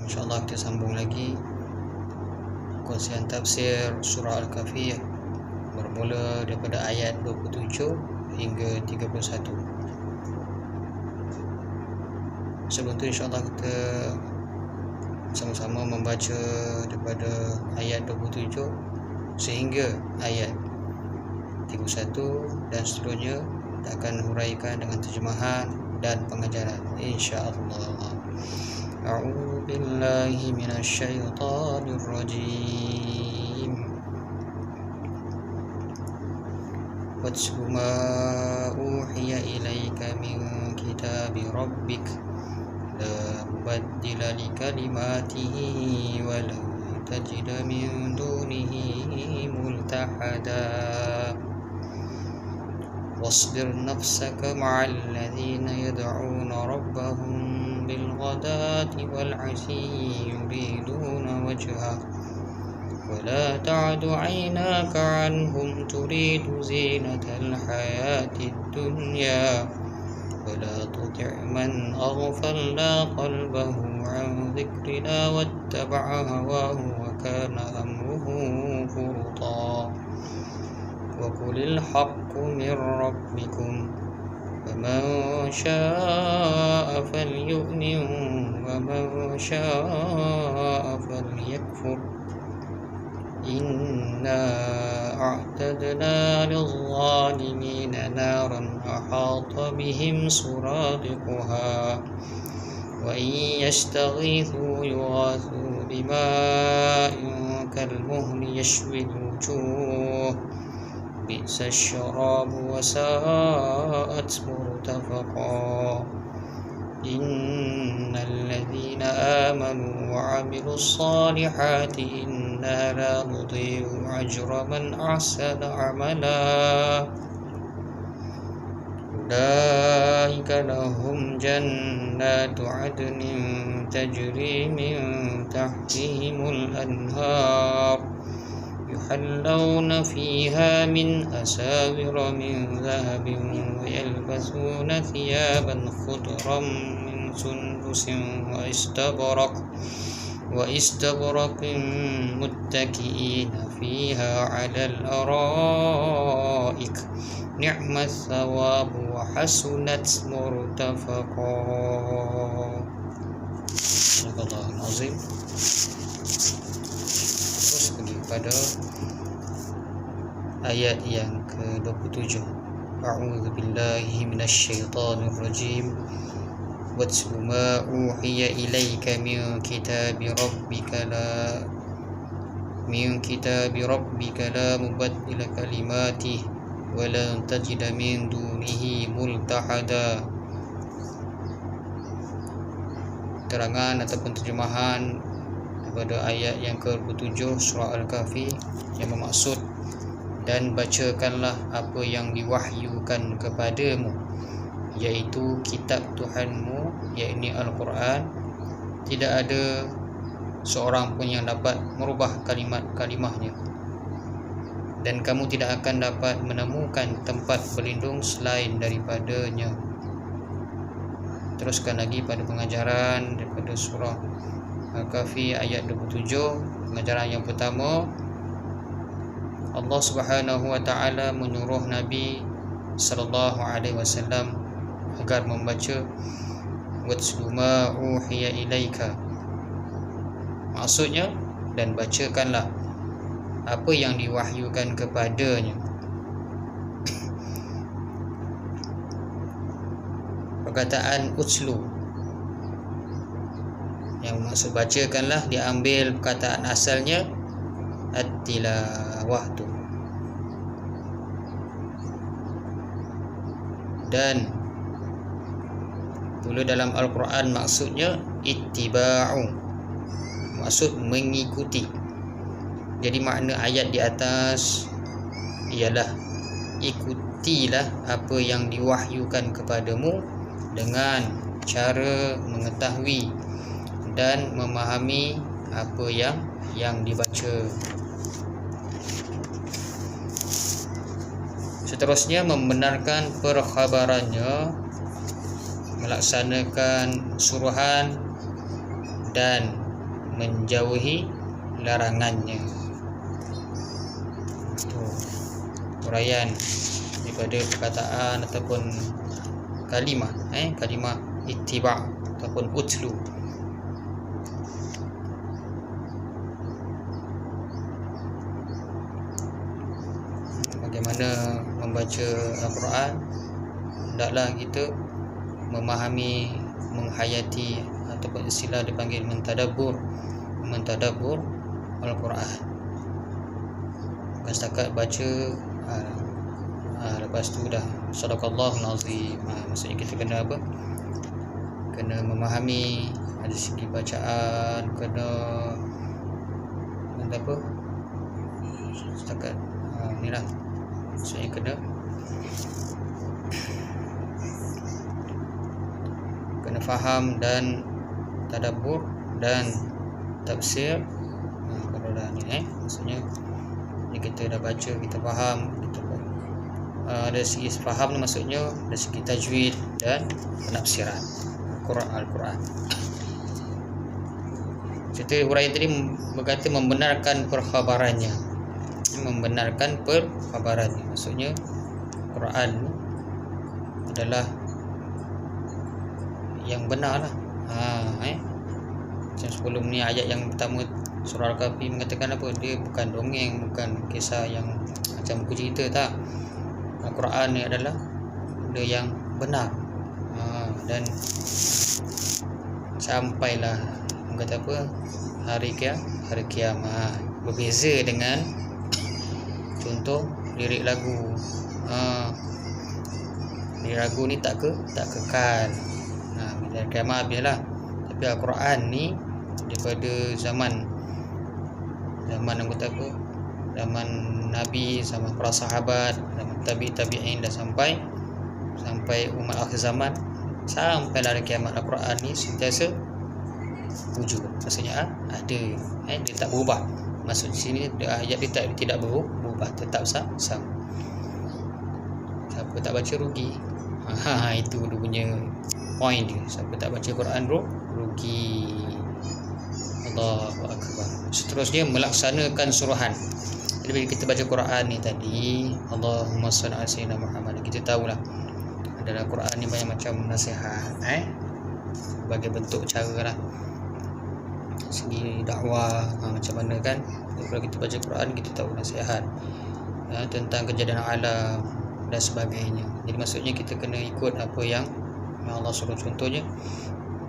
InsyaAllah kita sambung lagi kongsian tafsir surah Al-Kahfi bermula daripada ayat 27 hingga 31. Sebelum tu insyaAllah kita sama-sama membaca daripada ayat 27 sehingga ayat 31 dan seterusnya. Kita akan huraikan dengan terjemahan dan pengajaran insya-Allah. A'udzu billahi minasyaitonir rajim. Watlu ma uhiya ilaika min kitabi rabbik la mubaddila li kalimatihi wa la tajida min dunihi multahada. واصبر نفسك مع الذين يدعون ربهم بالغداة والعشي يريدون وجهه ولا تعد عيناك عنهم تريد زينة الحياة الدنيا ولا تطع من أغفلنا قلبه عن ذكرنا واتبع هواه وكان أمره فرطا وقل الحق من ربكم فمن شاء فليؤمن ومن شاء فليكفر إنا أعتدنا للظالمين نارا أحاط بهم سرادقها وإن يستغيثوا يغاثوا بماء كالمهل يشوي الوجوه بئس الشراب وساءت مرتفقا إن الذين آمنوا وعملوا الصالحات إنا لا نضيع أجر من أحسن عملا أولئك لهم جنات عدن تجري من تحتهم الأنهار يحلون فيها من أساور من ذهب ويلبسون ثيابا خضرا من سندس وإستبرق متكئين فيها على الأرائك نعم الثواب وحسنت مرتفقا. Astagfirullahalazim. Terus pergi pada ayat yang ke-27. A'udzu billahi minasyaitonir rajim. Watlu ma uhiya ilaika min kitabi rabbika la mubaddila kalimatihi wa la tajida min dunihi multahada. Terangan ataupun terjemahan pada ayat yang ke-27 surah Al-Kahfi yang bermaksud, dan bacakanlah apa yang diwahyukan kepadamu, iaitu kitab Tuhanmu, yakni Al-Quran. Tidak ada seorang pun yang dapat merubah kalimat-kalimahnya, dan kamu tidak akan dapat menemukan tempat berlindung selain daripadanya. Teruskan lagi pada pengajaran daripada surah Al-Kahfi ayat 27. Pengajaran yang pertama, Allah Subhanahu wa taala menyuruh Nabi sallallahu alaihi wasallam agar membaca watlu ma uhiya ilaika. Maksudnya, dan bacakanlah apa yang diwahyukan kepadanya. Perkataan utlu yang maksud bacakanlah diambil perkataan asalnya at-tilawah tu, dan pula dalam Al-Quran maksudnya ittiba'u, maksud mengikuti. Jadi makna ayat di atas ialah ikutilah apa yang diwahyukan kepadamu dengan cara mengetahui dan memahami apa yang dibaca. Seterusnya, membenarkan perkhabarannya, melaksanakan suruhan dan menjauhi larangannya. Itu uraian daripada perkataan ataupun kalimah kalimah ittiba' ataupun utlu. Bagaimana membaca Al-Quran, hendaklah kita memahami, menghayati, ataupun istilah dipanggil mentadabbur Al-Quran. Bukan setakat baca lepas tu dah sadaqallahul azim. Maksudnya kita kena apa? Kena memahami dari segi bacaan, kena apa? Setakat inilah. Maksudnya kena faham dan tadabbur dan tafsir. Kalau dah ni maksudnya ni kita dah baca, kita faham, kita dari segi faham ni maksudnya dari segi tajwid dan penafsiran Al-Quran. Cerita huraian tadi berkata membenarkan perkhabarannya. Maksudnya Quran adalah yang benar lah. Macam sebelum ni ayat yang pertama surah Al-Kahfi mengatakan apa? Dia bukan dongeng, bukan kisah yang macam buku cerita, tak. Al-Quran ni adalah benda yang benar. Dan sampailah kata apa? Hari kiamat. Berbeza dengan contoh lirik lagu. Lirik lagu ni tak kekal. Bila kiamat habislah. Tapi Al-Quran ni daripada zaman yang kata apa? Zaman Nabi, zaman para sahabat, zaman tabi'in dan sampai umat akhir zaman, sampai hari kiamat, Al-Quran ni sentiasa wujud. Maksudnya ada, dia tak berubah. Maksud di sini ayat dia tidak berubah, tetap sama. Siapa tak baca rugi. Itu dia punya point dia. Siapa tak baca Quran rugi. Allahu Akbar. Seterusnya melaksanakan suruhan. Jadi bila kita baca Quran ni tadi, Allahumma salli ala sayyidina Muhammad, kita tahulah adalah Quran ni banyak macam nasihat, sebagai bentuk cara lah segi dakwah, macam mana kan. Kalau kita baca Quran kita tahu nasihat tentang kejadian alam dan sebagainya. Jadi maksudnya kita kena ikut apa yang Allah suruh. Contohnya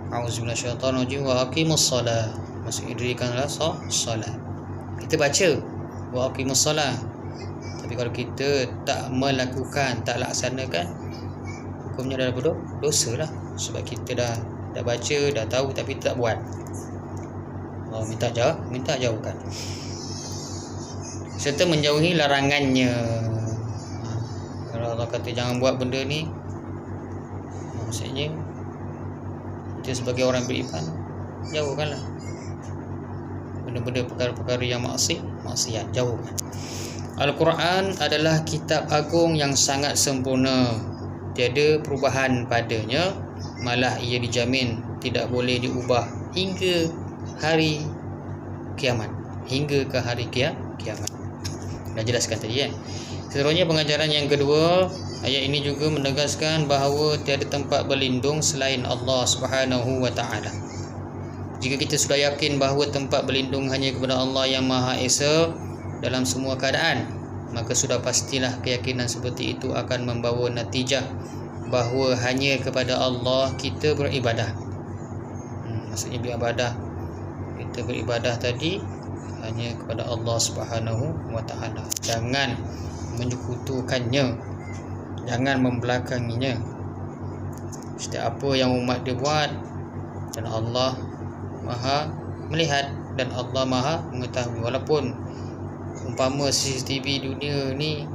a'udzubillahi minasyaitonir rajim wa aqimus solah. Maksudnya dirikanlah solat. Kita baca wa aqimus solah, tapi kalau kita tak melakukan, tak laksanakan, hukumnya adalah dosa lah. Sebab kita dah baca, dah tahu tapi tak buat. Allah minta jauhkan. Serta menjauhi larangannya. Kalau Allah kata jangan buat benda ni, maksudnya kita sebagai orang beriman jauhkanlah benda-benda perkara-perkara yang maksiat, jauhkan. Al-Quran adalah kitab agung yang sangat sempurna, tiada perubahan padanya, malah ia dijamin tidak boleh diubah hingga hari kiamat. Dah jelaskan tadi. Seterusnya pengajaran yang kedua, ayat ini juga menegaskan bahawa tiada tempat berlindung selain Allah Subhanahu wa taala. Jika kita sudah yakin bahawa tempat berlindung hanya kepada Allah yang Maha Esa dalam semua keadaan, maka sudah pastilah keyakinan seperti itu akan membawa natijah bahawa hanya kepada Allah kita beribadah. Maksudnya kita beribadah tadi hanya kepada Allah Subhanahu wa taala. Jangan menyekutukannya, jangan membelakanginya. Setiap apa yang umat dia buat, dan Allah Maha melihat dan Allah Maha mengetahui. Walaupun umpama CCTV dunia ni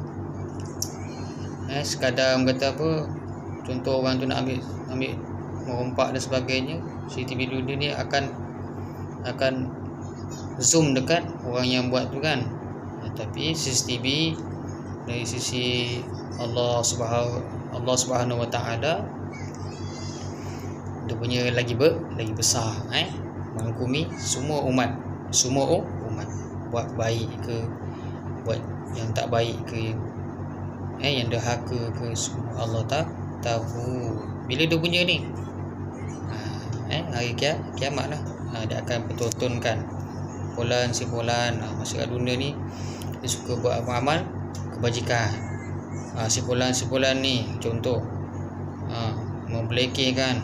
sekadar kata apa, contoh orang tu nak ambil merompak dan sebagainya, CCTV dunia ni akan zoom dekat orang yang buat tu kan. Tapi CCTV dari sisi Allah Subhanahu wa taala dia punya lagi besar. merangkumi semua umat, buat baik ke, buat yang tak baik ke, yang derhaka ke, semua Allah tahu. Bila dia punya ni, hari kiamat lah, dia akan pertontonkan simpulan masyarakat dunia ni. Dia suka buat amal kebajikan. Simpulan ni contoh membelekehkan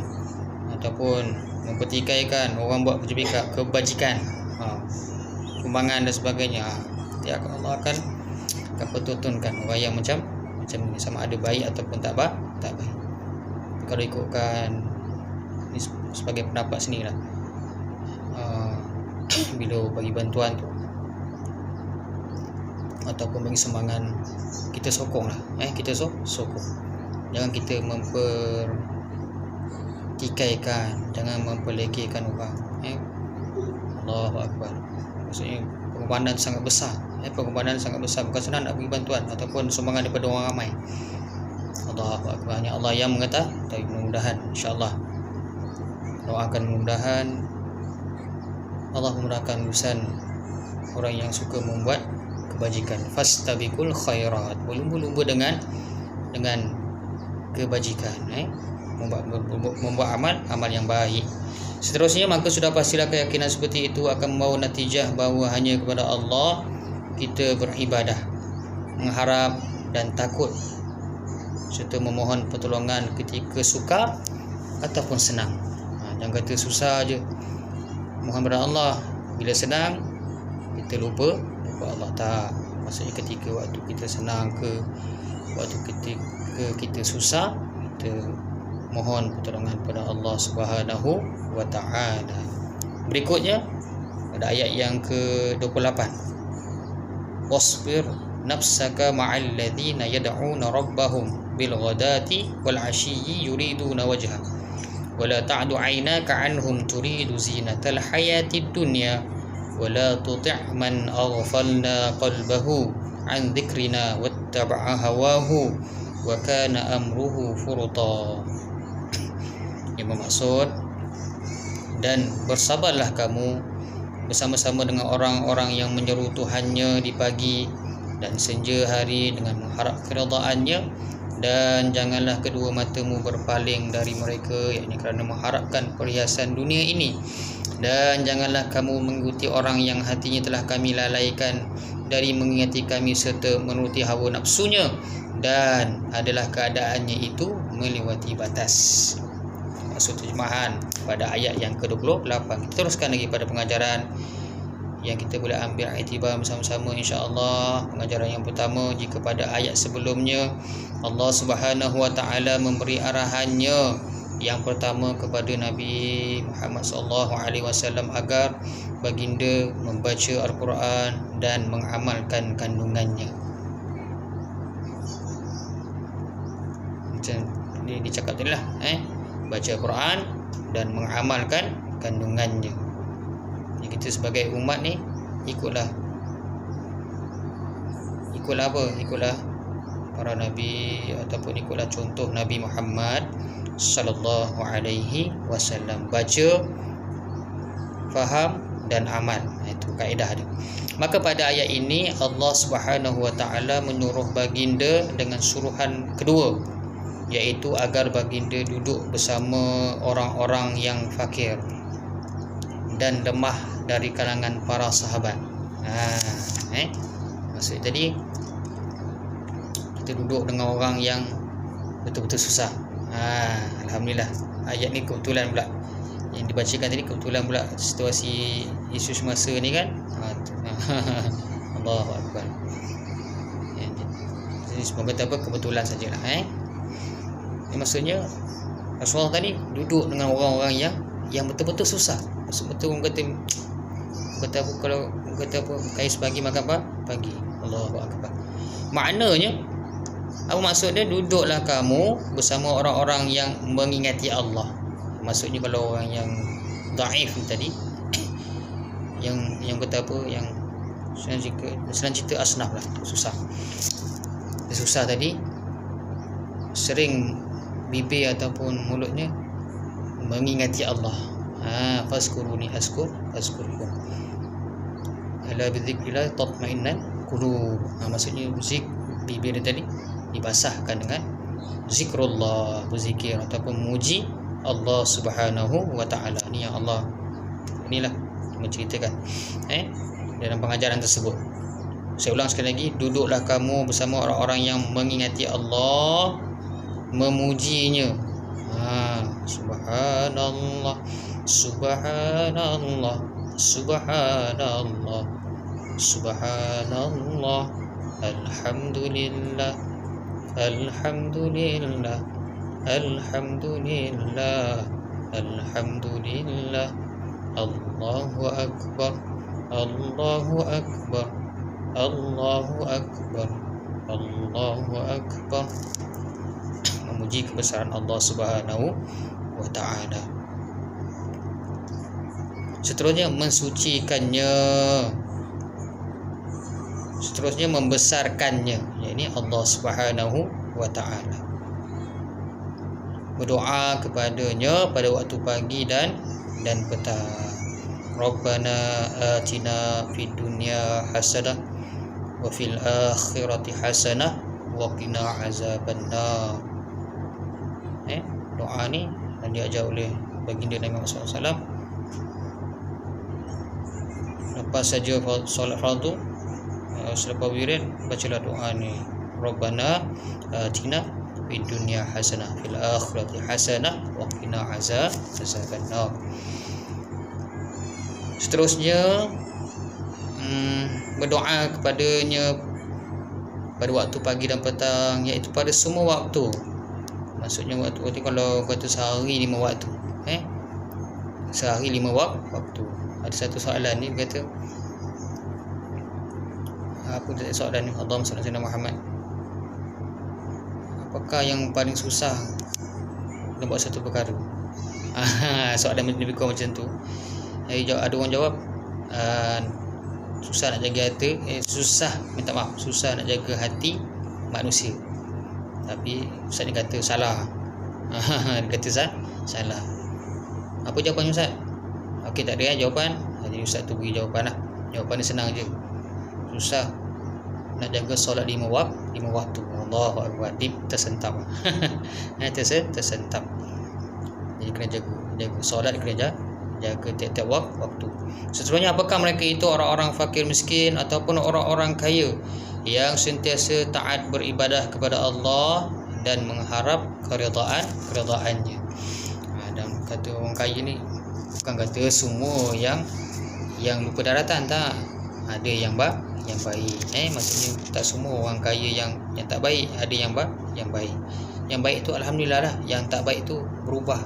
ataupun mempertikaikan orang buat kebajikan, sumbangan dan sebagainya. Allah akan pertontonkan orang yang macam ni, sama ada baik ataupun tak baik. Kalau ikutkan ni sebagai pendapat sendiri lah, bila bagi bantuan tu ataupun bagi sumbangan, kita sokong lah, kita sokong. Jangan kita mempertikaikan, jangan memperlekehkan orang. Allahu Akbar. Maksudnya pengorbanan sangat besar. Bukan senang nak bagi bantuan ataupun sumbangan daripada orang ramai. Allahu Akbar. Hanya Allah yang mengetahui. Tapi mudah-mudahan, insya-Allah, doakan mudah-mudahan Allah memudahkan urusan orang yang suka membuat kebajikan. Fastabiqul khairat, berlumba-lumba dengan kebajikan, membuat amal yang baik. Seterusnya, maka sudah pastilah keyakinan seperti itu akan membawa natijah bahawa hanya kepada Allah kita beribadah, mengharap dan takut, serta memohon pertolongan ketika sukar ataupun senang. Jangan kata susah je mohon kepada Allah, bila senang kita lupa Allah. Tak, maksudnya ketika waktu kita senang ke, waktu ketika kita susah, kita mohon pertolongan kepada Allah Subhanahu wa ta'ala. Berikutnya pada ayat yang ke-28, wasbir nafsaka ma'al ladzina yad'una rabbahum bil ghadati wal 'ashiyyi yuriduna wajha wa la ta'du 'ainaka 'anhum turidu zinatal hayatid dunya wa la tuti' man aghfalna qalbahu 'an dzikrina wattaba'a hawahu wa kana amruhu furta. Yang bermaksud, dan bersabarlah kamu bersama-sama dengan orang-orang yang menyeru Tuhannya di pagi dan senja hari dengan mengharap keridaan-Nya, dan janganlah kedua matamu berpaling dari mereka, yakni kerana mengharapkan perhiasan dunia ini, dan janganlah kamu mengikuti orang yang hatinya telah kami lalaikan dari mengingati kami serta menuruti hawa nafsunya, dan adalah keadaannya itu melewati batas. Maksud terjemahan pada ayat yang ke-28. Kita teruskan lagi pada pengajaran yang kita boleh ambil iktibar bersama-sama, insya-Allah. Pengajaran yang pertama, jika pada ayat sebelumnya Allah Subhanahu wa taala memberi arahannya yang pertama kepada Nabi Muhammad sallallahu alaihi wasallam agar baginda membaca Al-Quran dan mengamalkan kandungannya. Macam ni dicakap tadi lah, baca Quran dan mengamalkan kandungannya. Jadi kita sebagai umat ni ikutlah apa? Ikutlah para nabi ataupun ikutlah contoh Nabi Muhammad sallallahu alaihi wasallam. Baca, faham dan amal. Itu kaedah dia. Maka pada ayat ini Allah Subhanahu wa taala menyuruh baginda dengan suruhan kedua, iaitu agar baginda duduk bersama orang-orang yang fakir dan lemah dari kalangan para sahabat. Maksud tadi kita duduk dengan orang yang betul-betul susah. Alhamdulillah, ayat ni kebetulan pula yang dibacakan tadi, kebetulan pula situasi isu semasa ni kan. Allahu Akbar. Jadi semoga kebetulan sajalah. Maksudnya Rasulullah tadi duduk dengan orang-orang yang betul-betul susah. Betul-betul orang kata apa, kalau kata apa, kais pagi makan apa? Pagi. Allahu Akbar. Maknanya apa maksudnya? Duduklah kamu bersama orang-orang yang mengingati Allah. Maksudnya kalau orang yang dhaif tadi yang kata apa, yang senang cerita asnaf lah, susah. Dia susah tadi, sering bibir ataupun mulutnya mengingati Allah. Fazkuruni azkurkum. Ala bidzikrillah tatma'innal qulub. Maksudnya bibir dia tadi dibasahkan dengan zikrullah, berzikir ataupun memuji Allah Subhanahu wa taala. Ni yang Allah inilah menceritakan dalam pengajaran tersebut. Saya ulang sekali lagi, duduklah kamu bersama orang-orang yang mengingati Allah, memujinya. Subhanallah, subhanallah, subhanallah, subhanallah, alhamdulillah, alhamdulillah, alhamdulillah, alhamdulillah, Allahu akbar, Allahu akbar, Allahu akbar, Allahu akbar. Memuji kebesaran Allah Subhanahu wa taala. Seterusnya mensucikannya, seterusnya membesarkannya, yakni Allah Subhanahu wa taala. Berdoa kepadanya pada waktu pagi dan petang. Rabbana atina fid dunya hasanah wa fil akhirati hasanah wa qina azabannar. Doa ni yang diajar oleh baginda Nabi Muhammad SAW. Lepas saja solat fardu, selepas wirid, bacalah doa ni. Rabbana atina fid dunya hasanah fil akhirati hasanah wa qina azabannar. Seterusnya berdoa kepadanya pada waktu pagi dan petang, iaitu pada semua waktu. Maksudnya waktu kalau kata sehari 5 waktu, sehari 5 waktu. Ada satu soalan ni kata, apa soalan ni? Allahumma salli ala Muhammad. Apakah yang paling susah nak buat satu perkara? Soalan lebih kurang macam tu. Ada orang jawab, susah nak jaga hati, susah nak jaga hati manusia. Tapi Ustaz ni kata salah. Dia kata salah. Apa jawapan Ustaz? Okey, tak ada jawapan. Jadi Ustaz tu beri jawapan lah. Jawapan dia senang je. Susah nak jaga solat 5 waktu. Allahu akbar, tersentap. Tersentap. Jadi kena jaga solat, kena jaga tiap-tiap waktu. Seterusnya, apakah mereka itu orang-orang fakir miskin ataupun orang-orang kaya yang sentiasa taat beribadah kepada Allah dan mengharap keridaan-Nya. Dan kata orang kaya ni bukan kata semua yang lupa daratan, tak. Ada yang baik. Maksudnya tak semua orang kaya yang tak baik, ada yang baik. Yang baik tu alhamdulillah lah, yang tak baik tu berubah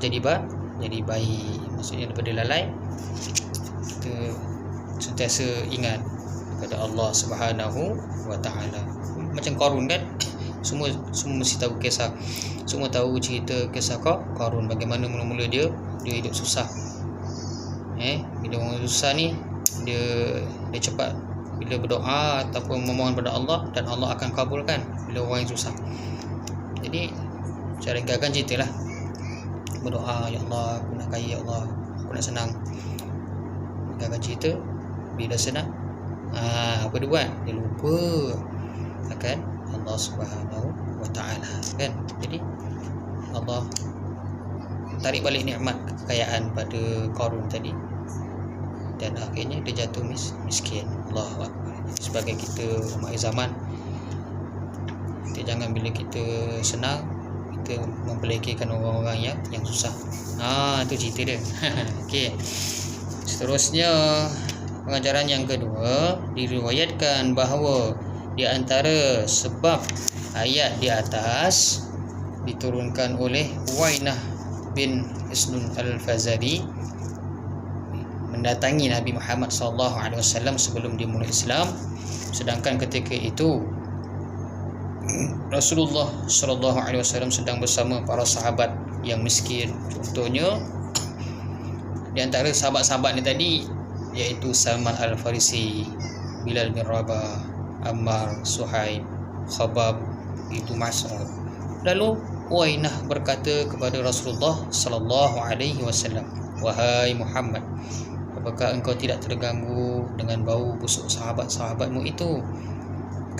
jadi baik. Maksudnya daripada lalai, kita sentiasa ingat kepada Allah Subhanahu wa taala. Macam Qarun kan, semua mesti tahu kisah, semua tahu cerita kisah Qarun, bagaimana mula-mula dia hidup susah. Bila orang susah ni, dia cepat bila berdoa ataupun memohon kepada Allah, dan Allah akan kabulkan bila orang yang susah. Jadi cara ringkaskan ceritalah, berdoa, ya Allah aku nak kaya, ya Allah aku nak senang. Ringkaskan cerita. Bila senang, apa dia buat? Dia lupa akan Allah Subhanahu wa taala, kan? Jadi Allah tarik balik nikmat kekayaan pada Qarun tadi, dan akhirnya dia jatuh miskin. Allahu akbar. Sebagai kita umat zaman, kita jangan bila kita senang kita memperlekehkan orang-orang yang susah. Itu cerita dia. Okey. Seterusnya, pengajaran yang kedua, diriwayatkan bahawa di antara sebab ayat di atas diturunkan oleh Uwainah bin Hisnun al-Fazari mendatangi Nabi Muhammad SAW sebelum dimulai Islam, sedangkan ketika itu Rasulullah SAW sedang bersama para sahabat yang miskin. Contohnya, di antara sahabat-sahabat ni tadi iaitu Salman Al-Farisi, Bilal bin Rabah, Ammar, Suhaib, Khabab, itu Mas'ud. Lalu Uwainah berkata kepada Rasulullah sallallahu alaihi wasallam, "Wahai Muhammad, apakah engkau tidak terganggu dengan bau busuk sahabat-sahabatmu itu?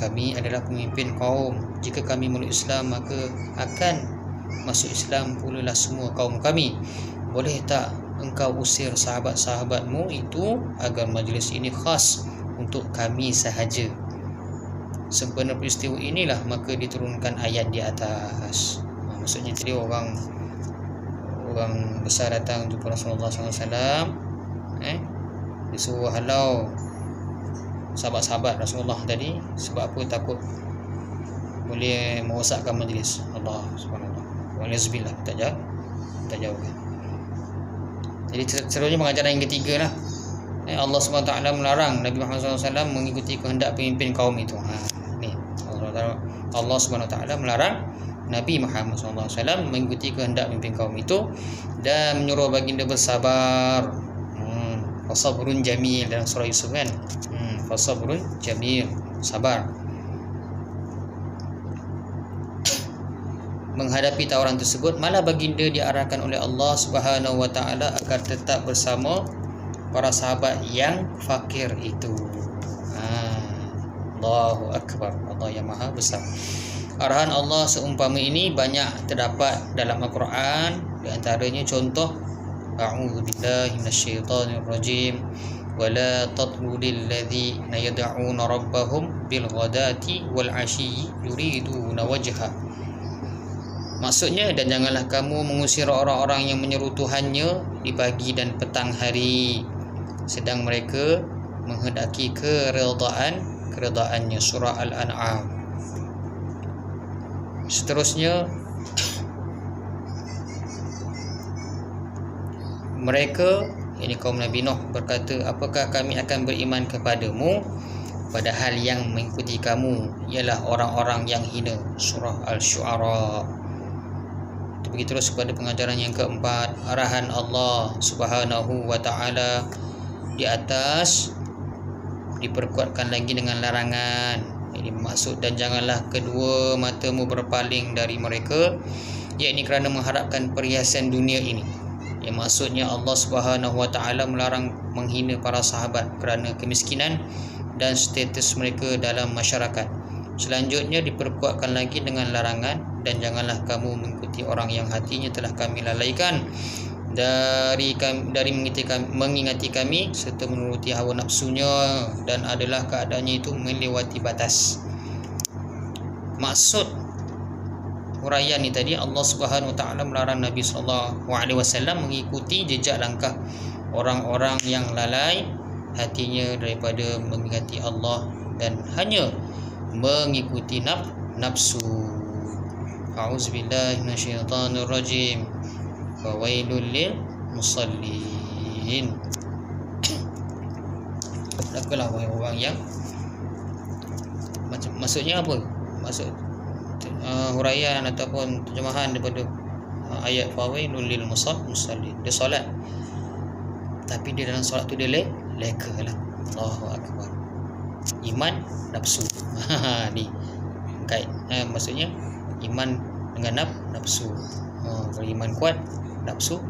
Kami adalah pemimpin kaum. Jika kami meluk Islam, maka akan masuk Islam pula semua kaum kami. Boleh tak engkau usir sahabat-sahabatmu itu agar majlis ini khas untuk kami sahaja?" Sempena peristiwa inilah maka diturunkan ayat di atas. Maksudnya tadi orang besar datang jumpa Rasulullah SAW, disuruh halau sahabat-sahabat Rasulullah tadi. Sebab apa? Takut boleh merosakkan majlis. Allah subhanallah, walazbillah, tak jauhkan. Jadi seterusnya pengajaran yang ketiga lah, Allah SWT melarang Nabi Muhammad SAW mengikuti kehendak pemimpin kaum itu. Allah SWT melarang Nabi Muhammad SAW mengikuti kehendak pemimpin kaum itu dan menyuruh baginda bersabar. Fasabrun jamil dalam surah Yusuf kan. Fasabrun jamil, sabar menghadapi tawaran tersebut. Malah baginda diarahkan oleh Allah Subhanahu wa taala agar tetap bersama para sahabat yang fakir itu. Allahu akbar, Allah yang maha besar. Arahan Allah seumpama ini banyak terdapat dalam Al-Quran. Di antaranya contoh, a'udzubillahi minasyaitonir rajim, wala tatrudil ladzina yad'una rabbahum bil ghadati wal 'ashyi yuriduna wajha. Maksudnya, dan janganlah kamu mengusir orang-orang yang menyeru Tuhannya di pagi dan petang hari, sedang mereka menghendaki keredaannya. Surah Al-An'am. Seterusnya, mereka, ini kaum Nabi Nuh, berkata, apakah kami akan beriman kepadamu padahal yang mengikuti kamu ialah orang-orang yang hina. Surah Al-Syu'ara. Begitu terus kepada pengajaran yang keempat, arahan Allah Subhanahu wa taala di atas diperkuatkan lagi dengan larangan. Ini maksud, dan janganlah kedua matamu berpaling dari mereka, yakni kerana mengharapkan perhiasan dunia ini. Yang maksudnya Allah Subhanahu wa taala melarang menghina para sahabat kerana kemiskinan dan status mereka dalam masyarakat. Selanjutnya diperkuatkan lagi dengan larangan, dan janganlah kamu mengikuti orang yang hatinya telah kami lalaikan dari mengingati kami serta menuruti hawa nafsunya, dan adalah keadaannya itu melewati batas. Maksud huraian ni tadi, Allah Subhanahu wa taala melarang Nabi sallallahu alaihi wasallam mengikuti jejak langkah orang-orang yang lalai hatinya daripada mengingati Allah dan hanya mengikuti nafsu. A'udzubillahi minasyaitonir rajim. Fawailul lil musallin. Takkanlah orang yang maksudnya apa? Maksud huraian ataupun terjemahan daripada ayat fawailul lil musallin. Dia solat, tapi dia dalam solat tu dia leka lah. Allahu akbar. Iman nafsu. Ni kait. Maksudnya iman dengan nafsu. Beriman kuat, nafsu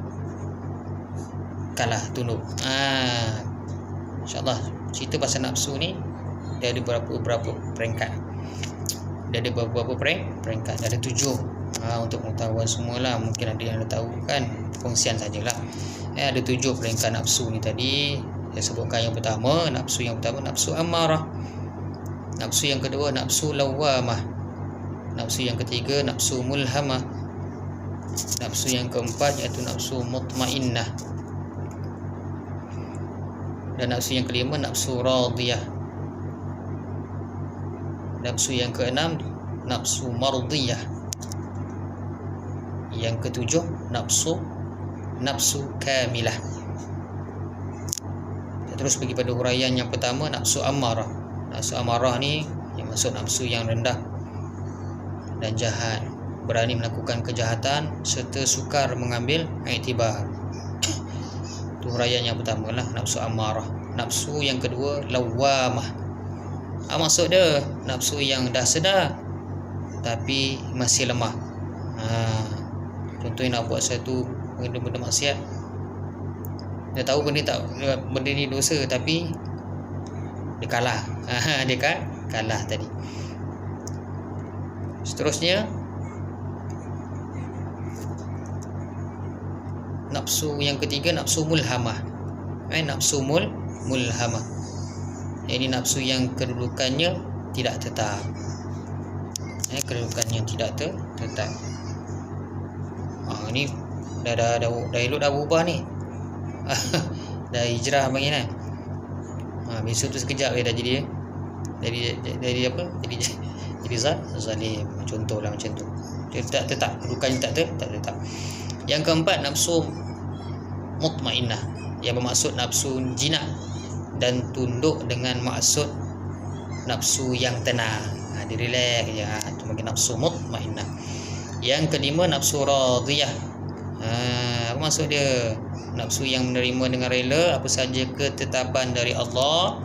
kalah, tunduk. InsyaAllah cerita pasal nafsu ni dia ada beberapa peringkat. Dia ada beberapa peringkat. Dia ada 7. Untuk pengetahuan semualah, mungkin ada yang dah tahu kan, kongsian sajalah. Ada 7 peringkat nafsu ni tadi. Saya sebutkan yang pertama, nafsu amarah. Nafsu yang kedua, nafsu lawamah. Nafsu yang ketiga, nafsu mulhamah. Nafsu yang keempat iaitu nafsu mutmainnah. Dan nafsu yang kelima, nafsu radiyah. Nafsu yang keenam, nafsu mardiyah. Yang ketujuh, nafsu kamilah. Terus pergi pada huraian yang pertama, nafsu amarah. Nafsu amarah ni yang maksud nafsu yang rendah dan jahat, berani melakukan kejahatan serta sukar mengambil iktibar. Itu huraian yang pertama lah, nafsu amarah. Nafsu yang kedua, lawamah. Maksud dia nafsu yang dah sedar tapi masih lemah. Contohnya nak buat satu benda-benda maksiat, dia tahu benda ni dosa, tapi dia kalah. Dia kalah tadi. Seterusnya, nafsu yang ketiga, nafsu mulhamah. Nafsu mulhamah. Ini nafsu yang kedudukannya tidak tetap. Kedudukannya tidak tetap. Ni dah elok dah berubah ni. Dah hijrah bagi ni. Besok tu sekejap dah jadi apa? Jadi zalim. Contohlah macam tu. Dia tak tetap, kedudukannya tak tetap. Yang keempat, nafsu mutmainnah, yang bermaksud nafsu jinak dan tunduk dengan maksud nafsu yang tenang. Dia relax je. Itu bagi nafsu mutmainnah. Yang kelima, nafsu radiyah. Apa maksud dia? Nafsu yang menerima dengan rela apa saja ketetapan dari Allah,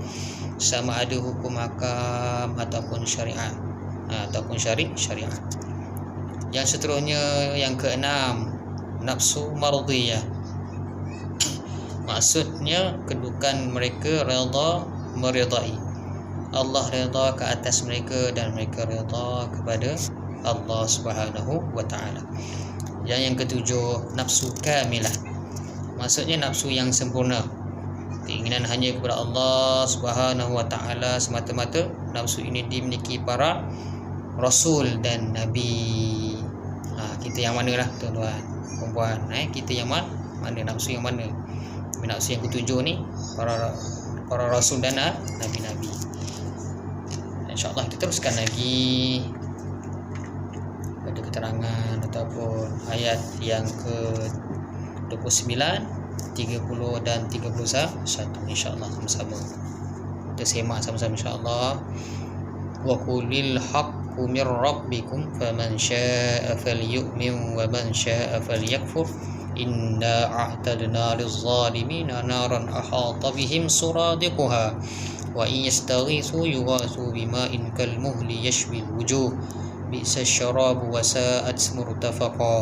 sama ada hukum hakam ataupun syariat, ataupun syariat. Yang seterusnya, yang keenam, nafsu mardiyah. Maksudnya kedudukan mereka redha, meridai. Allah redha ke atas mereka dan mereka redha kepada Allah Subhanahu wa taala. Yang ketujuh, nafsu kamilah. Maksudnya nafsu yang sempurna. Keinginan hanya kepada Allah Subhanahu wa taala semata-mata. Nafsu ini dimiliki para rasul dan nabi. Kita yang mana lah tuan-tuan, perempuan? Kita yang mana? Nafsu yang mana? Nafsu yang ketujuh ni para rasul dan nabi-nabi. InsyaAllah kita teruskan lagi pada keterangan ataupun ayat yang ke-29, 30 dan 31 insyaAllah sama-sama. Kita semak sama-sama insyaAllah. Wa qulil haqqu mir rabbikum faman syaa'a falyu'min wa man syaa'a falyakfur inna a'tadna liz-zalimina naran ahata bihim suradiquha wa in yastaghithu yughathu bima'in kalmuhli yashwi al-wujuh bi'sa asy-syarabu wa sa'at murtafaqa.